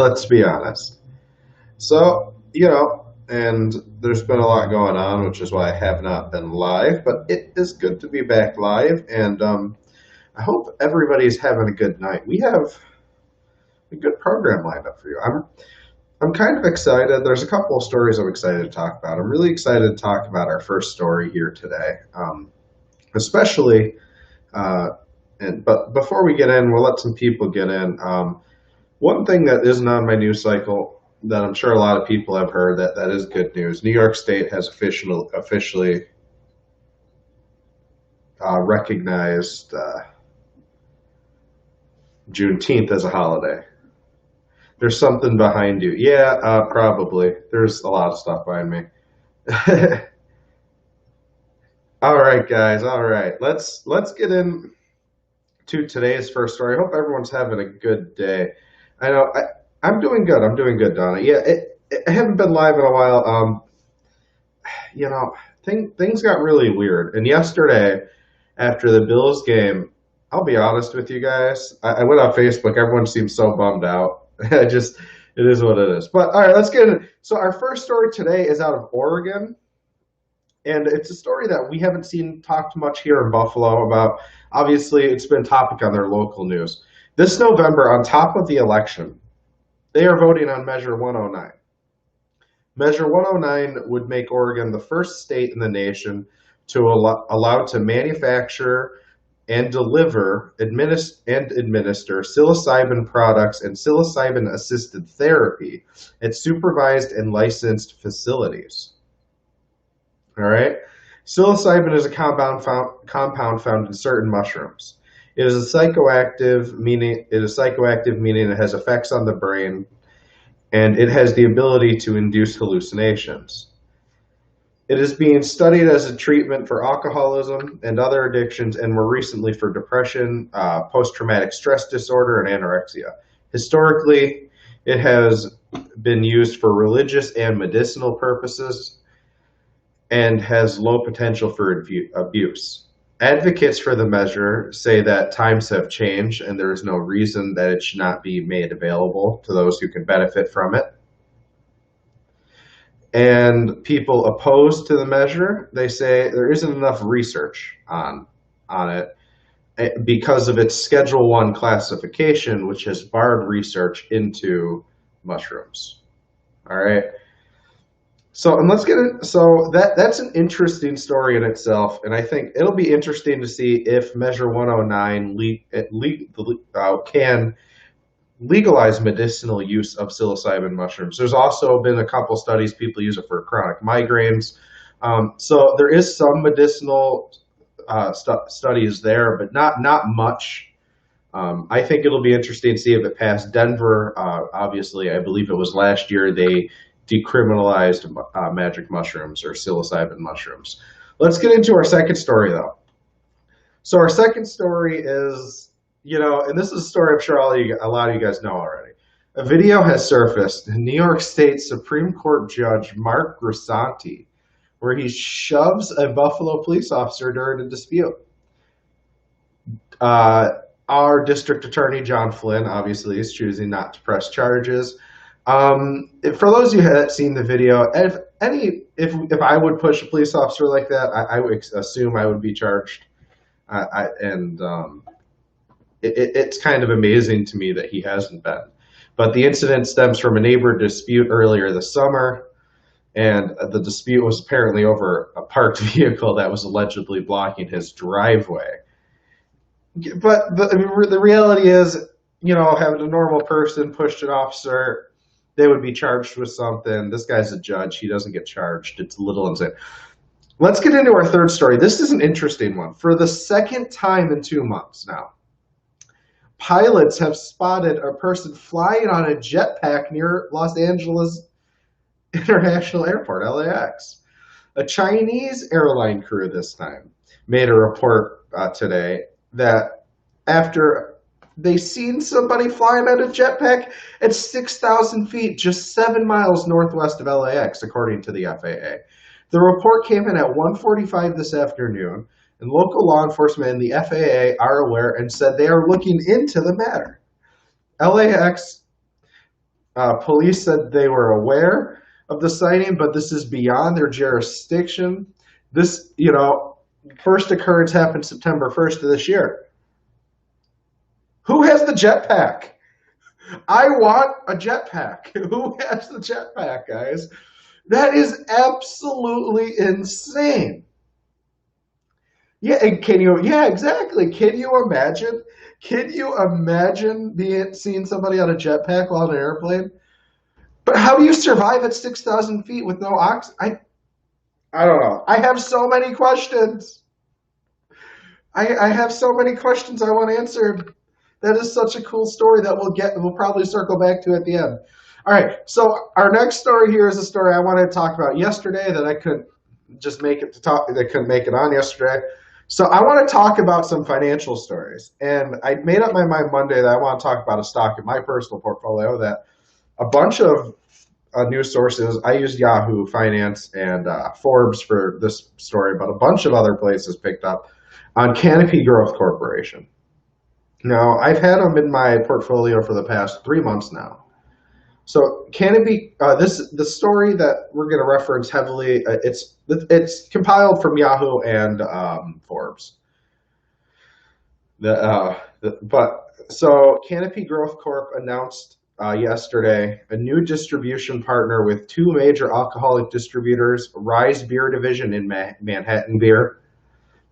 Let's be honest. So, and there's been a lot going on, which is why I have not been live, but it is good to be back live, and I hope everybody's having a good night. We have a good program lined up for you. I'm kind of excited. There's a couple of stories I'm excited to talk about. I'm really excited to talk about our first story here today, especially. Uh, but before we get in, we'll let some people get in. One thing that isn't on my news cycle that I'm sure a lot of people have heard that is good news. New York State has officially recognized Juneteenth as a holiday. There's something behind you. Yeah, probably. There's a lot of stuff behind me. All right, guys. All right, let's get in to today's first story. I hope everyone's having a good day. I know I'm doing good. I'm doing good, Donna. Yeah, I haven't been live in a while. You know, things got really weird. And yesterday, after the Bills game, I'll be honest with you guys. I went on Facebook. Everyone seems so bummed out. It is what it is. But all right, let's get in. So our first story today is out of Oregon, and it's a story that we haven't seen talked much here in Buffalo about. Obviously, it's been a topic on their local news. This November, on top of the election, they are voting on Measure 109. Measure 109 would make Oregon the first state in the nation to allow to manufacture and deliver and administer psilocybin products and psilocybin-assisted therapy at supervised and licensed facilities. All right. Psilocybin is a compound found in certain mushrooms. It is psychoactive, meaning it has effects on the brain, and it has the ability to induce hallucinations. It is being studied as a treatment for alcoholism and other addictions, and more recently for depression, post-traumatic stress disorder, and anorexia. Historically, it has been used for religious and medicinal purposes and has low potential for abuse. Advocates for the measure say that times have changed and there is no reason that it should not be made available to those who can benefit from it. And people opposed to the measure, they say there isn't enough research on it because of its Schedule 1 classification, which has barred research into mushrooms. All right. So, and let's get it. So that's an interesting story in itself, and I think it'll be interesting to see if Measure 109 can legalize medicinal use of psilocybin mushrooms. There's also been a couple studies; people use it for chronic migraines. So there is some medicinal studies there, but not much. I think it'll be interesting to see if it passed Denver. Obviously, I believe it was last year they decriminalized magic mushrooms or psilocybin mushrooms. Let's get into our second story, though. So our second story is, and this is a story I'm sure a lot of you guys know already. A video has surfaced in New York State Supreme Court Judge Mark Grisanti, where he shoves a Buffalo police officer during a dispute. Our district attorney, John Flynn, obviously is choosing not to press charges. For those of you who haven't seen the video, if I would push a police officer like that, I would assume I would be charged. It's kind of amazing to me that he hasn't been. But the incident stems from a neighbor dispute earlier this summer, and the dispute was apparently over a parked vehicle that was allegedly blocking his driveway. But the reality is, having a normal person pushed an officer, they would be charged with something. This guy's a judge. He doesn't get charged. It's a little insane. Let's get into our third story. This is an interesting one. For the second time in 2 months now, pilots have spotted a person flying on a jetpack near Los Angeles International Airport, LAX. A Chinese airline crew this time made a report today that after they seen somebody flying at a jetpack at 6,000 feet, just 7 miles northwest of LAX, according to the FAA. The report came in at 1:45 this afternoon, and local law enforcement and the FAA are aware and said they are looking into the matter. LAX Police said they were aware of the sighting, but this is beyond their jurisdiction. This, first occurrence happened September 1st of this year. Who has the jetpack? I want a jetpack. Who has the jetpack, guys? That is absolutely insane. Yeah, and yeah, exactly. Can you imagine? Can you imagine seeing somebody on a jetpack while on an airplane? But how do you survive at 6,000 feet with no oxygen? I don't know. I have so many questions. I have so many questions I want answered. That is such a cool story that we'll probably circle back to at the end. All right, so our next story here is a story I wanted to talk about yesterday that I couldn't just make it to talk. That couldn't make it on yesterday. So I want to talk about some financial stories, and I made up my mind Monday that I want to talk about a stock in my personal portfolio that a bunch of news sources. I used Yahoo Finance and Forbes for this story, but a bunch of other places picked up on Canopy Growth Corporation. Now, I've had them in my portfolio for the past 3 months now. So Canopy, the story that we're going to reference heavily, it's compiled from Yahoo and Forbes. So Canopy Growth Corp announced yesterday a new distribution partner with two major alcoholic distributors, Rise Beer Division and Manhattan Beer.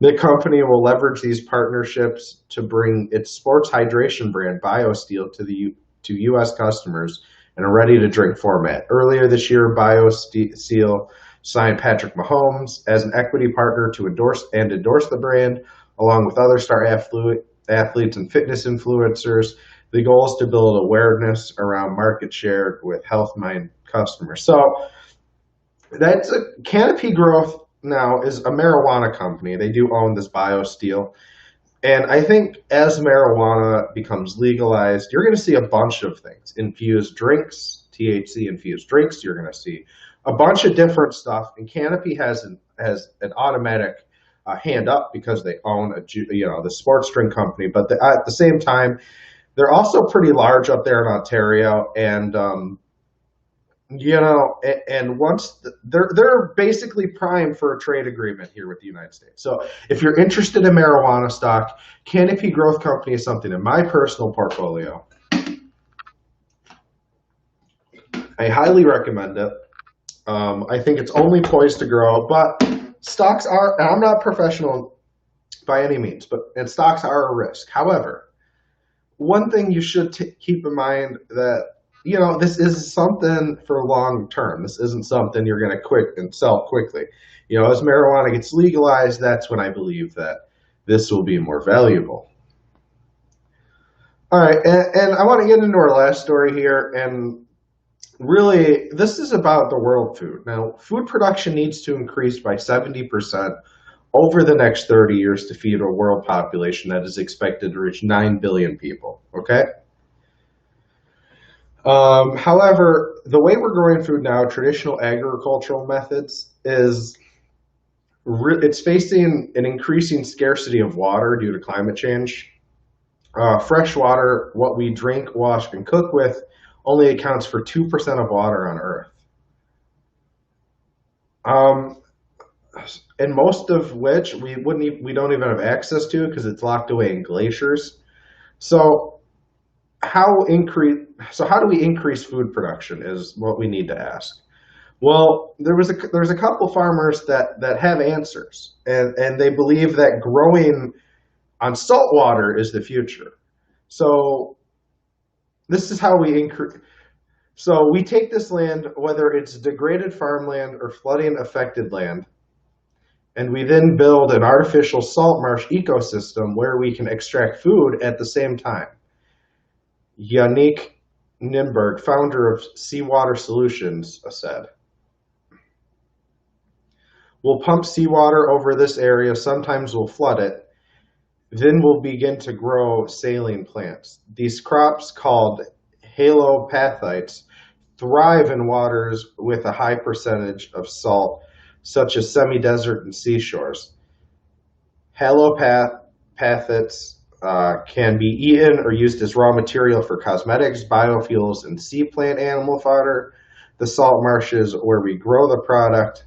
The company will leverage these partnerships to bring its sports hydration brand BioSteel to U.S. customers in a ready-to-drink format. Earlier this year, BioSteel signed Patrick Mahomes as an equity partner to endorse the brand, along with other star athletes and fitness influencers. The goal is to build awareness around market share with health-minded customers. So that's a Canopy Growth. Now is a marijuana company. They do own this BioSteel. And I think as marijuana becomes legalized, you're going to see a bunch of things. Infused drinks, THC infused drinks. You're going to see a bunch of different stuff. And Canopy has an automatic hand up because they own the sports drink company. But at the same time, they're also pretty large up there in Ontario. And and once they're basically primed for a trade agreement here with the United States. So if you're interested in marijuana stock, Canopy Growth Company is something in my personal portfolio. I highly recommend it. I think it's only poised to grow, but stocks are, and I'm not professional by any means, and stocks are a risk. However, one thing you should keep in mind that this is something for long term. This isn't something you're going to quit and sell quickly. As marijuana gets legalized, that's when I believe that this will be more valuable. All right, and I want to get into our last story here, and really, this is about the world food. Now, food production needs to increase by 70% over the next 30 years to feed a world population that is expected to reach 9 billion people, okay? However, the way we're growing food now, traditional agricultural methods, it's facing an increasing scarcity of water due to climate change. Fresh water, what we drink, wash, and cook with, only accounts for 2% of water on Earth. And most of which we don't even have access to because it's locked away in glaciers. So how do we increase food production is what we need to ask. Well, there's a couple farmers that have answers, and they believe that growing on salt water is the future. So this is how we increase. So we take this land, whether it's degraded farmland or flooding affected land, and we then build an artificial salt marsh ecosystem where we can extract food at the same time. Yannick Nimberg, founder of Seawater Solutions, said, "We'll pump seawater over this area, sometimes we'll flood it, then we'll begin to grow saline plants. These crops, called halopathites, thrive in waters with a high percentage of salt, such as semi-desert and seashores. Halopathites can be eaten or used as raw material for cosmetics, biofuels, and sea plant animal fodder. The salt marshes where we grow the product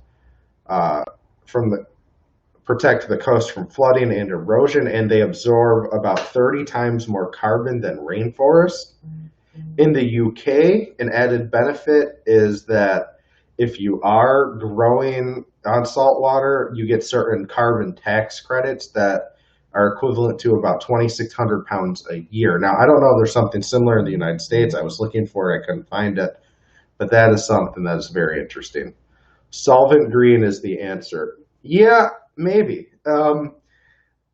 uh, from the protect the coast from flooding and erosion, and they absorb about 30 times more carbon than rainforests. In the UK, an added benefit is that if you are growing on saltwater, you get certain carbon tax credits that are equivalent to about 2,600 pounds a year. Now, I don't know if there's something similar in the United States. I was looking for it, I couldn't find it, but that is something that is very interesting. Solvent green is the answer. Yeah, maybe. All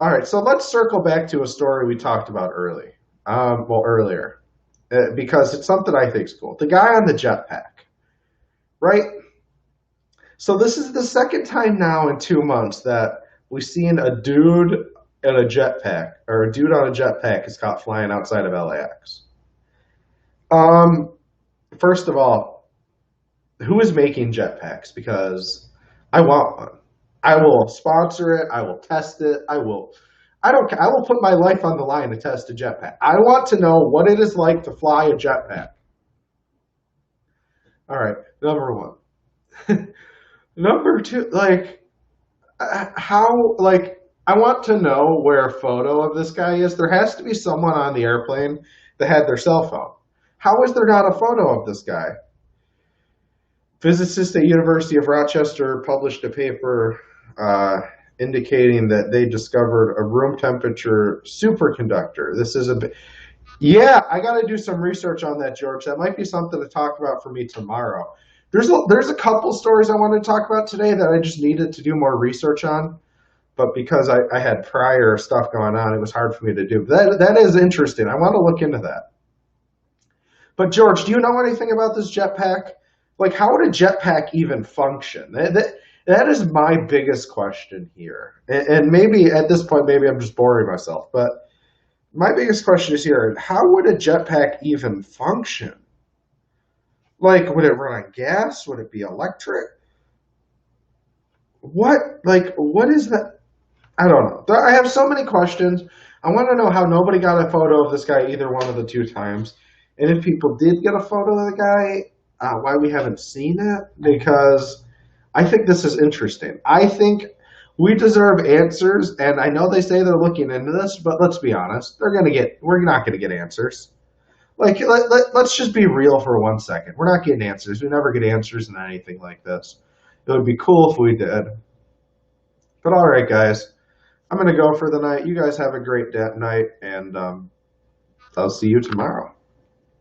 right, so let's circle back to a story we talked about earlier, because it's something I think is cool. The guy on the jetpack, right? So this is the second time now in 2 months that we've seen a dude in a jetpack, or a dude on a jetpack is caught flying outside of LAX. Um, First of all, who is making jetpacks? Because I want one. I will sponsor it. I will test it. I will. I don't. I will put my life on the line to test a jetpack. I want to know what it is like to fly a jetpack. All right, number one. Number two, how, I want to know where a photo of this guy is. There has to be someone on the airplane that had their cell phone. How is there not a photo of this guy? Physicists at University of Rochester published a paper indicating that they discovered a room temperature superconductor. This is yeah, I got to do some research on that, George. That might be something to talk about for me tomorrow. There's a couple stories I wanted to talk about today that I just needed to do more research on, but because I had prior stuff going on, it was hard for me to do. That is interesting. I want to look into that. But George, do you know anything about this jetpack? Like, how would a jetpack even function? That is my biggest question here. And maybe at this point, maybe I'm just boring myself, but my biggest question is here: how would a jetpack even function? Like, would it run on gas? Would it be electric? What is that? I don't know. I have so many questions. I want to know how nobody got a photo of this guy either one of the two times. And if people did get a photo of the guy, why we haven't seen it? Because I think this is interesting. I think we deserve answers, and I know they say they're looking into this, but let's be honest. We're not going to get answers. Let's just be real for 1 second. We're not getting answers. We never get answers in anything like this. It would be cool if we did. But all right, guys. I'm going to go for the night. You guys have a great night, and I'll see you tomorrow.